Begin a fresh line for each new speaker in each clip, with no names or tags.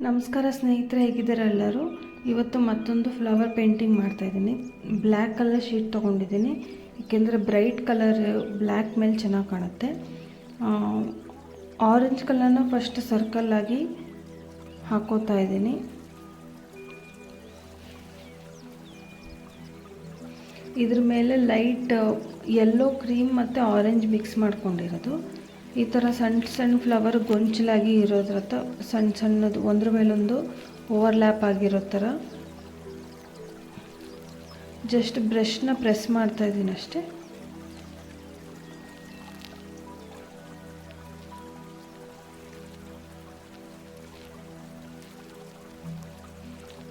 ನಮಸ್ಕಾರ ಸ್ನೇಹಿತರೆ, ಹೇಗಿದ್ದಾರೆ ಎಲ್ಲರೂ? ಇವತ್ತು ಮತ್ತೊಂದು ಫ್ಲವರ್ ಪೇಂಟಿಂಗ್ ಮಾಡ್ತಾಯಿದ್ದೀನಿ. ಬ್ಲ್ಯಾಕ್ ಕಲರ್ ಶೀಟ್ ತೊಗೊಂಡಿದ್ದೀನಿ, ಏಕೆಂದರೆ ಬ್ರೈಟ್ ಕಲರ್ ಬ್ಲ್ಯಾಕ್ ಮೇಲೆ ಚೆನ್ನಾಗಿ ಕಾಣುತ್ತೆ. ಆರೆಂಜ್ ಕಲರ್ನ ಫಸ್ಟ್ ಸರ್ಕಲ್ಲಾಗಿ ಹಾಕೋತಾ ಇದ್ದೀನಿ. ಇದ್ರ ಮೇಲೆ ಲೈಟ್ ಯೆಲ್ಲೋ ಕ್ರೀಮ್ ಮತ್ತು ಆರೆಂಜ್ ಮಿಕ್ಸ್ ಮಾಡ್ಕೊಂಡಿರೋದು. ಈ ಥರ ಸಣ್ಣ ಸಣ್ಣ ಫ್ಲವರ್ ಗೊಂಚಲಾಗಿ ಇರೋದ್ರ ಹತ್ರ ಸಣ್ಣದು ಒಂದ್ರ ಮೇಲೊಂದು ಓವರ್ಲ್ಯಾಪ್ ಆಗಿರೋ ಥರ ಜಸ್ಟ್ ಬ್ರಷ್ನ ಪ್ರೆಸ್ ಮಾಡ್ತಾ ಇದ್ದೀನಿ ಅಷ್ಟೇ.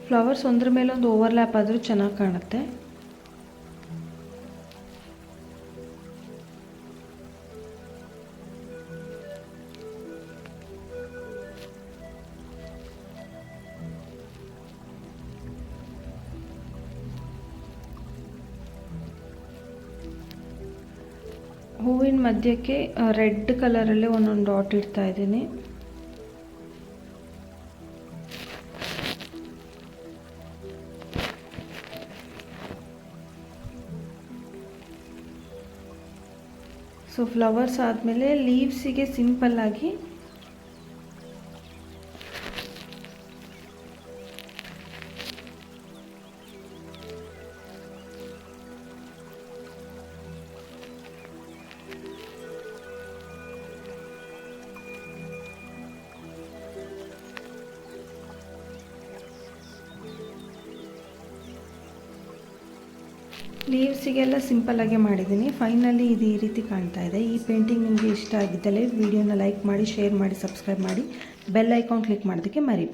ಫ್ಲವರ್ಸ್ ಒಂದ್ರ ಮೇಲೊಂದು ಓವರ್ಲ್ಯಾಪ್ ಆದರೂ ಚೆನ್ನಾಗಿ ಕಾಣುತ್ತೆ. ಹೂವಿನ ಮಧ್ಯಕ್ಕೆ ರೆಡ್ ಕಲರಲ್ಲಿ ಒಂದೊಂದು ಡಾಟ್ ಇಡ್ತಾ ಇದ್ದೀನಿ. ಸೊ ಫ್ಲವರ್ಸ್ ಆದಮೇಲೆ ಲೀವ್ಸಿಗೆ ಸಿಂಪಲ್ಲಾಗಿ ಲೀವ್ಸಿಗೆಲ್ಲ ಸಿಂಪಲ್ಲಾಗೆ ಮಾಡಿದ್ದೀನಿ. ಫೈನಲಿ ಇದು ಈ ರೀತಿ ಕಾಣ್ತಾ ಇದೆ. ಈ ಪೇಂಟಿಂಗ್ ನಿಮಗೆ ಇಷ್ಟ ಆಗಿದ್ದಲ್ಲಿ ವಿಡಿಯೋನ ಲೈಕ್ ಮಾಡಿ, ಶೇರ್ ಮಾಡಿ, ಸಬ್ಸ್ಕ್ರೈಬ್ ಮಾಡಿ, ಬೆಲ್ ಐಕಾನ್ ಕ್ಲಿಕ್ ಮಾಡೋದಕ್ಕೆ ಮರಿಬೇಡಿ.